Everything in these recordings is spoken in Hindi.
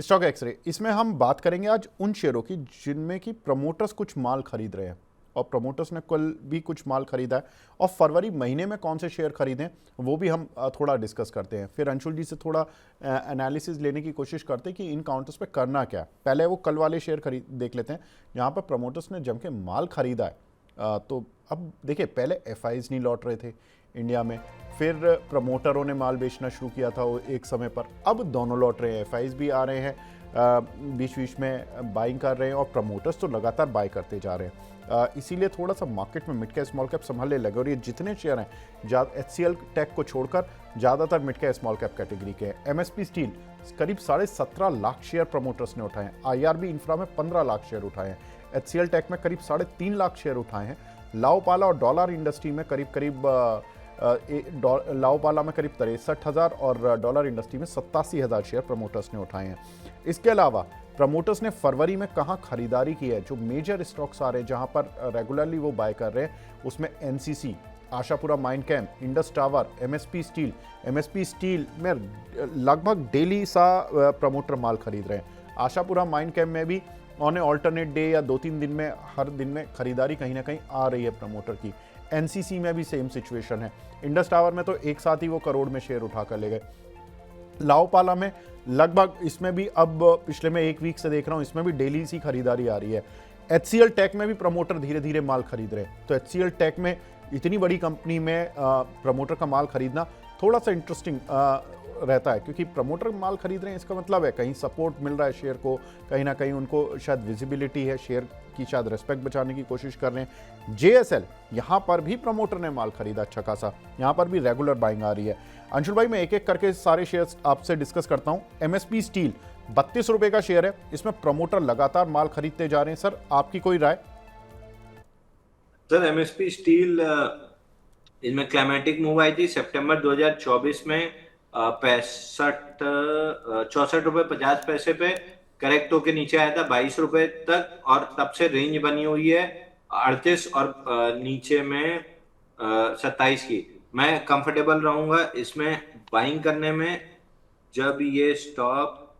स्टॉक एक्सरे, इसमें हम बात करेंगे आज उन शेयरों की जिनमें कि प्रमोटर्स कुछ माल खरीद रहे हैं, और प्रमोटर्स ने कल भी कुछ माल खरीदा है, और फरवरी महीने में कौन से शेयर खरीदें वो भी हम थोड़ा डिस्कस करते हैं। फिर अंशुल जी से थोड़ा एनालिसिस लेने की कोशिश करते हैं कि इन काउंटर्स पे करना क्या है। पहले वो कल वाले शेयर खरीद देख लेते हैं जहाँ पर प्रमोटर्स ने जम के माल खरीदा है। तो अब देखिए, पहले एफआईज नहीं लौट रहे थे इंडिया में, फिर प्रमोटरों ने माल बेचना शुरू किया था वो एक समय पर, अब दोनों लौट रहे हैं, एफआईज भी आ रहे हैं, बीच बीच में बाइंग कर रहे हैं, और प्रमोटर्स तो लगातार बाय करते जा रहे हैं। इसीलिए थोड़ा सा मार्केट में मिड कैप स्मॉल कैप संभालने लगे, और ये जितने शेयर हैं HCL टेक को छोड़कर ज़्यादातर mid cap small cap category के हैं। MSP स्टील करीब 17.5 लाख शेयर प्रमोटर्स ने उठाए हैं, IRB इंफ्रा में 15 लाख शेयर उठाए हैं, HCL टेक में करीब 3.5 लाख शेयर उठाए हैं, लाओपाला और डॉलर इंडस्ट्री में करीब लाओपाला में करीब 63,000 और डॉलर इंडस्ट्री में 87,000 शेयर प्रमोटर्स ने उठाए हैं। इसके अलावा प्रमोटर्स ने फरवरी में कहाँ खरीदारी की है, जो मेजर स्टॉक्स आ रहे हैं जहां पर रेगुलरली वो बाय कर रहे हैं, उसमें NCC, Ashapura mind camp, Indus tower, MSP steel में लगभग डेली सा प्रमोटर माल खरीद रहे हैं। आशापुरा माइंड कैम्प में भी ऑन ए ऑल्टरनेट डे या 2-3 दिन में हर दिन में खरीदारी कहीं ना कहीं आ रही है प्रमोटर की। NCC में भी सेम सिचुएशन है। इंडस टावर में तो एक साथ ही वो करोड़ में शेयर उठा कर ले गए। लाओपाला में लगभग, इसमें भी अब पिछले में एक वीक से देख रहा हूं, इसमें भी डेली सी खरीदारी आ रही है। HCL टेक में भी प्रमोटर धीरे धीरे माल खरीद रहे हैं। तो HCL टेक में इतनी बड़ी कंपनी में प्रमोटर का माल खरीदना थोड़ा सा इंटरेस्टिंग रहता है, क्योंकि प्रमोटर माल खरीद रहे हैं, इसका मतलब है कहीं सपोर्ट मिल रहा है शेयर को, कहीं ना कहीं उनको शायद विजिबिलिटी है, शेयर की शायद रिस्पेक्ट बचाने की कोशिश कर रहे हैं। JSL, यहाँ पर भी प्रमोटर ने माल खरीदा अच्छा खासा, यहाँ पर भी रेगुलर बाइंग आ रही है। अंशुल भाई, मैं एक एक करके सारे शेयर्स आपसे डिस्कस करता हूँ। MSP स्टील 32 रुपए का शेयर है, इसमें प्रमोटर लगातार माल खरीदते जा रहे हैं। सर, आपकी कोई राय? सर, MSP स्टील इसमें क्लाइमेटिक मूव आई थी सितंबर 2024 में 64.50 रुपए पे करेक्ट होके नीचे आया था 22 रुपए तक, और तब से रेंज बनी हुई है 38 और नीचे में 27 की। मैं कंफर्टेबल रहूंगा इसमें बाइंग करने में। जब ये स्टॉक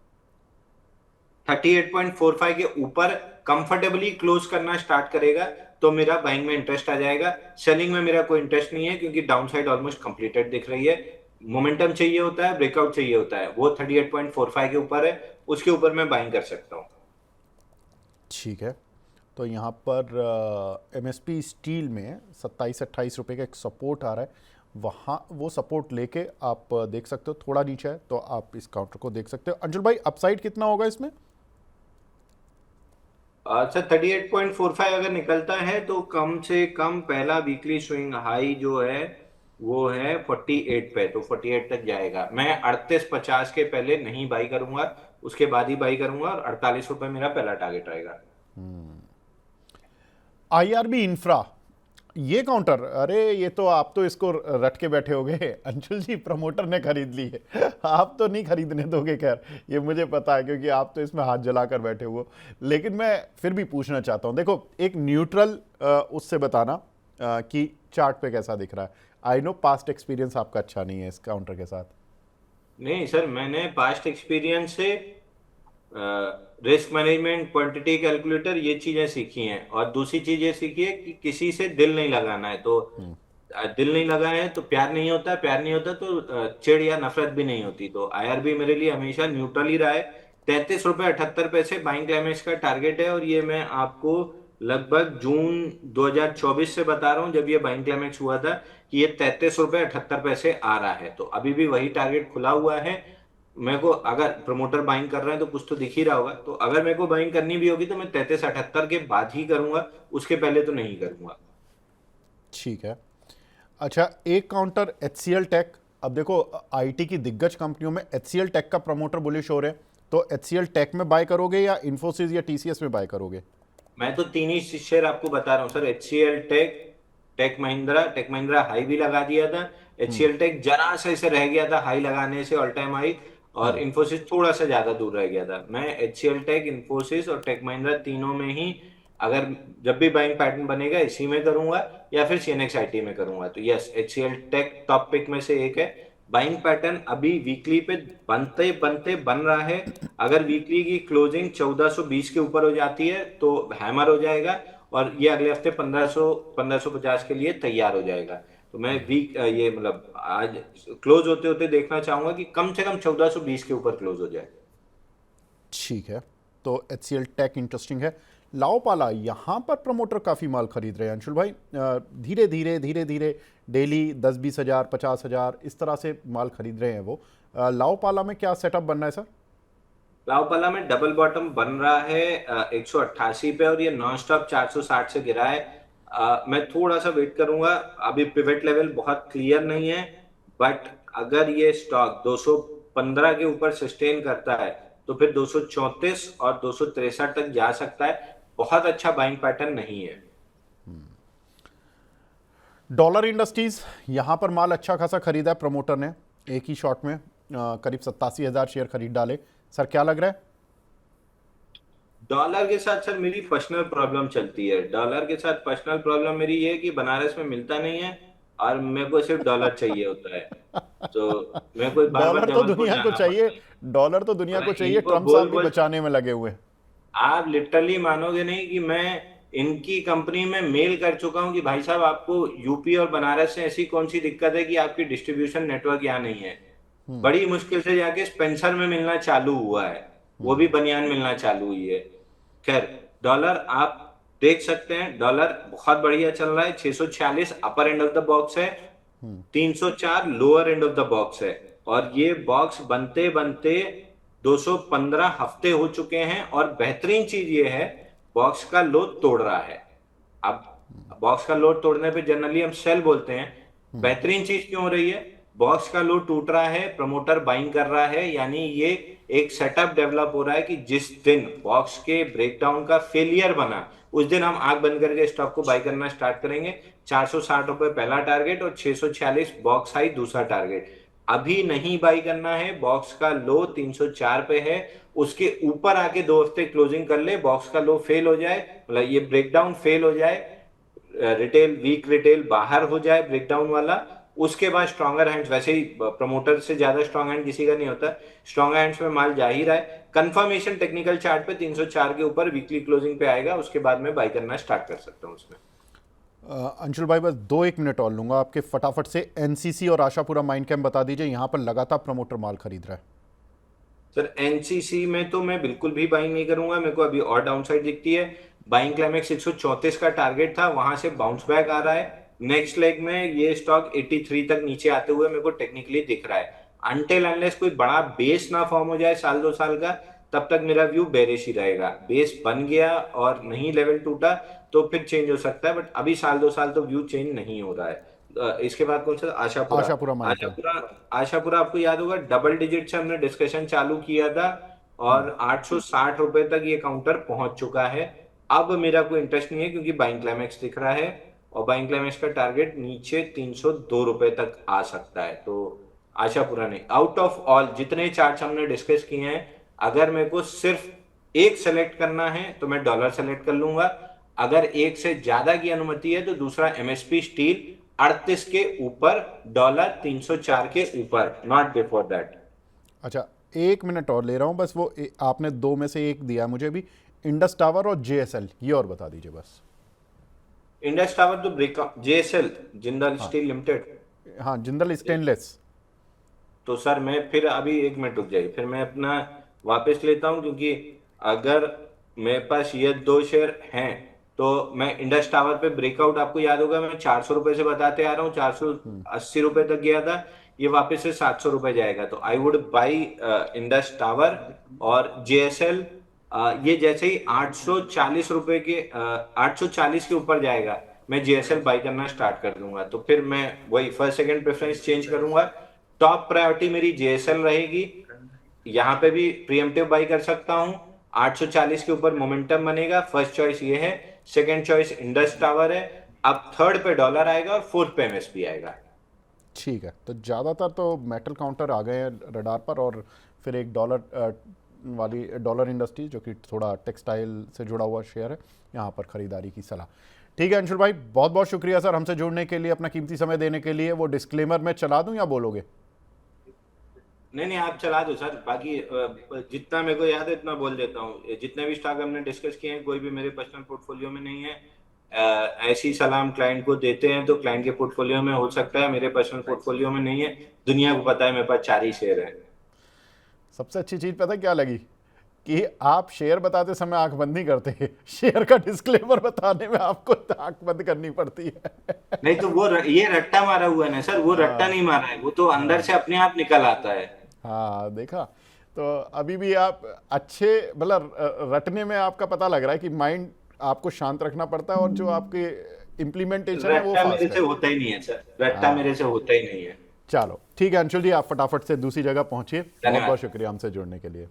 38.45 के ऊपर कंफर्टेबली क्लोज करना स्टार्ट करेगा तो मेरा बाइंग में इंटरेस्ट आ जाएगा। सेलिंग में मेरा कोई इंटरेस्ट नहीं है, क्योंकि डाउनसाइड ऑलमोस्ट कंप्लीटेड दिख रही है। मोमेंटम चाहिए होता है, ब्रेकआउट चाहिए होता है, वो 38.45 के ऊपर है, उसके ऊपर मैं बाइंग कर सकता हूं। ठीक है, तो यहाँ पर MSP स्टील में 27-28 रुपए का एक सपोर्ट आ रहा है, वहाँ वो सपोर्ट लेके आप देख सकते हो। थोड़ा नीचे है तो आप इस काउंटर को देख सकते हो। अंशुल भाई, अपसाइड कितना होगा इसमें? अच्छा, 38.45 अगर निकलता है तो कम से कम पहला वीकली स्विंग हाई जो है वो है 48 पे, तो 48 तक जाएगा। मैं 38.50 के पहले नहीं बाई करूंगा, उसके बाद ही बाई करूंगा, और 48 रुपए मेरा पहला टारगेट रहेगा। IRB इंफ्रा, ये काउंटर, अरे ये तो आप तो इसको रट के बैठे होगे अंशुल जी, प्रमोटर ने खरीद ली है आप तो नहीं खरीदने दोगे, खैर ये मुझे पता है, क्योंकि आप तो इसमें हाथ जलाकर बैठे हो। लेकिन मैं फिर भी पूछना चाहता हूं, देखो एक न्यूट्रल उससे बताना कि चार्ट पे कैसा दिख रहा है। आई नो पास्ट एक्सपीरियंस आपका अच्छा नहीं है इस काउंटर के साथ। नहीं सर, मैंने पास्ट एक्सपीरियंस से रिस्क मैनेजमेंट, क्वांटिटी कैलकुलेटर, ये चीजें सीखी हैं। और दूसरी चीज ये सीखी है कि किसी से दिल नहीं लगाना है। तो दिल नहीं लगाए हैं तो प्यार नहीं होता, प्यार नहीं होता तो चिढ़ या नफरत भी नहीं होती। तो IRB मेरे लिए हमेशा न्यूट्रल ही रहा है। 33.78 रुपए बाइंग क्लाइमेक्स का टारगेट है, और ये मैं आपको लगभग जून 2024 से बता रहा हूँ, जब ये बाइंग क्लाइमेक्स हुआ था, कि ये 33.78 रुपए आ रहा है। तो अभी भी वही टारगेट खुला हुआ है। मेरे को अगर प्रमोटर बाइंग कर रहे हैं तो कुछ तो दिख ही रहा होगा। तो अगर मेरे को बाइंग करनी भी होगी तो मैं 33.78 के बाद ही करूंगा, उसके पहले तो नहीं करूंगा। ठीक है, अच्छा एक काउंटर HCL टेक। अब देखो, IT की दिग्गज कंपनियों में HCL टेक का प्रमोटर बुलिश हो रहे हैं, तो HCL टेक में बाय करोगे या इन्फोसिस या TCS में बाय करोगे? मैं तो तीन ही शेयर आपको बता रहा हूँ sir. HCL Tech, Tech Mahindra high भी लगा दिया था। HCL टेक जरा सा इसे रह गया था हाई लगाने से, ऑल टाइम हाई। और इन्फोसिस थोड़ा सा ज्यादा दूर रह गया था। मैं HCL टेक, इन्फोसिस और टेक महिंद्रा तीनों में ही, अगर जब भी बाइंग पैटर्न बनेगा इसी में करूंगा, या फिर CNX IT में करूंगा। तो yes, HCL Tech top pick में से एक है। बाइंग पैटर्न अभी वीकली पे बनते बनते बन रहा है। अगर वीकली की क्लोजिंग 1420 के ऊपर हो जाती है तो हैमर हो जाएगा, और ये अगले हफ्ते 1550 के लिए तैयार हो जाएगा। तो मैं ये मतलब आज क्लोज होते होते देखना चाहूंगा कि कम से कम 1420 के ऊपर क्लोज हो जाए। ठीक है, तो HCL टेक इंटरेस्टिंग है। लाओपाला यहाँ पर प्रमोटर काफ़ी माल खरीद रहे हैं अंशुल भाई, धीरे धीरे धीरे धीरे डेली 10-20 हज़ार 50 हज़ार इस तरह से माल खरीद रहे हैं वो। लाओपाला में क्या सेटअप बनना है सर? लाओपाला में डबल बॉटम बन रहा है 188 पे, और ये नॉन स्टॉप 460 से गिरा है। मैं थोड़ा सा वेट करूंगा, अभी पिवट लेवल बहुत क्लियर नहीं है। बट अगर ये स्टॉक 215 के ऊपर सस्टेन करता है तो फिर 234 और 263 तक जा सकता है। बहुत अच्छा बाइंग पैटर्न नहीं है। डॉलर इंडस्ट्रीज यहाँ पर माल अच्छा खासा खरीदा है प्रमोटर ने, एक ही शॉट में करीब 87,000 शेयर खरीद डाले। सर क्या लग रहा है? डॉलर के साथ सर मेरी पर्सनल प्रॉब्लम चलती है। डॉलर के साथ पर्सनल प्रॉब्लम मेरी ये है कि बनारस में मिलता नहीं है, और मेरे को सिर्फ डॉलर चाहिए होता है। तो मेरे को बार बार डॉलर तो जबलपुर दुनिया को जाना चाहिए, पड़ता है। डॉलर तो दुनिया मैं को चाहिए, इनको ट्रम्प बोल साहब भी बोल बचाने में लगे हुए हैं। आप लिटरली मानोगे नहीं कि मैं इनकी कंपनी में मेल कर चुका हूं कि भाई साहब आपको यूपी और बनारस से ऐसी कौन सी दिक्कत है कि आपकी डिस्ट्रीब्यूशन नेटवर्क यहाँ नहीं है। बड़ी मुश्किल से जाके स्पेंसर में मिलना चालू हुआ है, वो भी बनियान मिलना चालू हुई है। खैर, डॉलर आप देख सकते हैं, डॉलर बहुत बढ़िया चल रहा है। 646 अपर एंड ऑफ द बॉक्स है, 304 lower end of the box है, और ये बॉक्स बनते बनते 215 हफ्ते हो चुके हैं। और बेहतरीन चीज ये है, बॉक्स का लो तोड़ रहा है। अब बॉक्स का लो तोड़ने पे जनरली हम सेल बोलते हैं। बेहतरीन चीज क्यों हो रही है? बॉक्स का लो टूट रहा है, प्रमोटर बाइंग कर रहा है, यानी ये एक सेटअप डेवलप हो रहा है कि जिस दिन बॉक्स के ब्रेकडाउन का फेलियर बना उस दिन हम आंख बंद करके स्टॉक को बाई करना स्टार्ट करेंगे। 460 रुपए पहला टारगेट और 646 बॉक्स हाई दूसरा टारगेट। अभी नहीं बाई करना है, बॉक्स का लो 304 पे है, उसके ऊपर आके 2 हफ्ते क्लोजिंग कर ले, बॉक्स का लो फेल हो जाए, मतलब ये ब्रेकडाउन फेल हो जाए, रिटेल वीक रिटेल बाहर हो जाए ब्रेकडाउन वाला, उसके बाद स्ट्रॉन्गर हैंड्स, वैसे ही प्रमोटर से ज्यादा स्ट्रॉन्ग हैंड किसी का नहीं होता, स्ट्रॉन्ग हैंड्स में माल जा ही रहा है। कंफर्मेशन टेक्निकल चार्ट पे 304 के ऊपर वीकली क्लोजिंग पे आएगा, उसके बाद मैं बाई करना स्टार्ट कर सकता हूँ उसमें। अंशुल भाई बस 2-1 मिनट और लूंगा आपके, फटाफट से एनसीसी और आशापुरा माइंड कैम्प बता दीजिए, यहाँ पर लगातार प्रमोटर माल खरीद रहा है। सर एनसीसी में तो मैं बिल्कुल भी बाइंग नहीं करूंगा, मेरे को अभी और डाउनसाइड दिखती है। बाइंग क्लाइमेक्स 134 का टारगेट था, वहां से बाउंस बैक आ रहा है। नेक्स्ट लेग में ये स्टॉक 83 तक नीचे आते हुए मेरे को टेक्निकली दिख रहा है। अनटिल अनलेस कोई बड़ा बेस ना फॉर्म हो जाए साल 2 साल का, तब तक मेरा व्यू बेरिश ही रहेगा। बेस बन गया और नहीं लेवल टूटा तो फिर चेंज हो सकता है, बट अभी साल 2 साल तो व्यू चेंज नहीं हो रहा है। इसके बाद कौन सा? आशापुरा। Ashapura mind camp. आशापुरा आशापुरा आपको याद होगा डबल डिजिट से हमने डिस्कशन चालू किया था, और 860 रुपए तक ये काउंटर पहुंच चुका है। अब मेरा कोई इंटरेस्ट नहीं है क्योंकि बाइंग क्लाइमेक्स दिख रहा है, और बाइंग क्लाइमेक्स का टारगेट नीचे 302 रुपए तक आ सकता है। तो आशापुरा नहीं। आउट ऑफ ऑल जितने चार्ट्स हमने डिस्कस किए हैं, अगर मेरे को सिर्फ एक सेलेक्ट करना है तो मैं डॉलर सेलेक्ट कर लूंगा। अगर एक से ज्यादा की अनुमति है तो दूसरा एमएसपी स्टील 38 के ऊपर, डॉलर 304 के ऊपर, नॉट बिफोर दैट। अच्छा, 1 मिनट और ले रहा हूँ बस, वो आपने 2 में से एक दिया मुझे भी, इंडस टावर और जेएसएल, ये और बता दीजिए बस। इंडस टावर तो ब्रेकआउट, जेएसएल जिंदल हाँ स्टील लिमिटेड। हाँ, जिंदल स्टेनलेस। तो सर मैं फिर अभी 1 मिनट रुक जाइए, फिर मैं अपना वापस लेता हूं, क्योंकि अगर मेरे पास ये 2 शेयर हैं तो मैं इंडस टावर पे ब्रेकआउट, आपको याद होगा मैं 400 रुपए से बताते आ रहा हूँ, 480 रुपए तक गया था, ये वापस से 700 रुपए जाएगा। तो I would buy Indus tower और जेएसएल। ये जैसे ही 840 रुपए के 840 के ऊपर जाएगा, मैं जेएसएल बाई करना स्टार्ट कर दूंगा। तो फिर मैं वही फर्स्ट सेकंड प्रेफरेंस चेंज करूंगा। टॉप प्रायोरिटी मेरी जेएसएल रहेगी, यहाँ पे भी प्रीएम्प्टिव बाई कर सकता हूँ। 840 के ऊपर मोमेंटम बनेगा, फर्स्ट चॉइस ये है। सेकंड चॉइस इंडस टावर है। अब थर्ड पे डॉलर आएगा और फोर्थ पे एमएसपी आएगा। ठीक है, तो ज़्यादातर तो मेटल काउंटर आ गए हैं रडार पर, और फिर एक डॉलर वाली डॉलर इंडस्ट्री जो कि थोड़ा टेक्सटाइल से जुड़ा हुआ शेयर है, यहाँ पर खरीदारी की सलाह। ठीक है अंशुल भाई, बहुत बहुत शुक्रिया सर हमसे जुड़ने के लिए, अपना कीमती समय देने के लिए। वो डिस्क्लेमर मैं चला दूँ या बोलोगे? नहीं नहीं, आप चला दो सर, बाकी जितना मेरे को याद है इतना बोल देता हूँ। जितने भी स्टॉक हमने डिस्कस किए हैं कोई भी मेरे पर्सनल पोर्टफोलियो में नहीं है। ऐसी सलाह हम क्लाइंट को देते हैं तो क्लाइंट के पोर्टफोलियो में हो सकता है, मेरे पर्सनल पोर्टफोलियो में नहीं है। दुनिया को पता है मेरे पास 4 ही शेयर है। सबसे अच्छी चीज पता क्या लगी, कि आप शेयर बताते समय आंख बंद नहीं करते, शेयर का डिस्क्लेमर बताने में आपको आंख बंद करनी पड़ती है। नहीं तो वो ये रट्टा मारा हुआ है ना सर, वो रट्टा नहीं मारा है, वो तो अंदर से अपने आप निकल आता है। हाँ देखा, तो अभी भी आप अच्छे मतलब रटने में आपका पता लग रहा है कि माइंड आपको शांत रखना पड़ता है, और जो आपके इम्प्लीमेंटेशन है वो रट्टा मेरे फास्ट से है। होता ही नहीं है सर, रट्टा मेरे से होता ही नहीं है। चलो ठीक है अंशुल जी, आप फटाफट से दूसरी जगह पहुंचिए। बहुत बहुत धन्यवाद। शुक्रिया हमसे जुड़ने के लिए।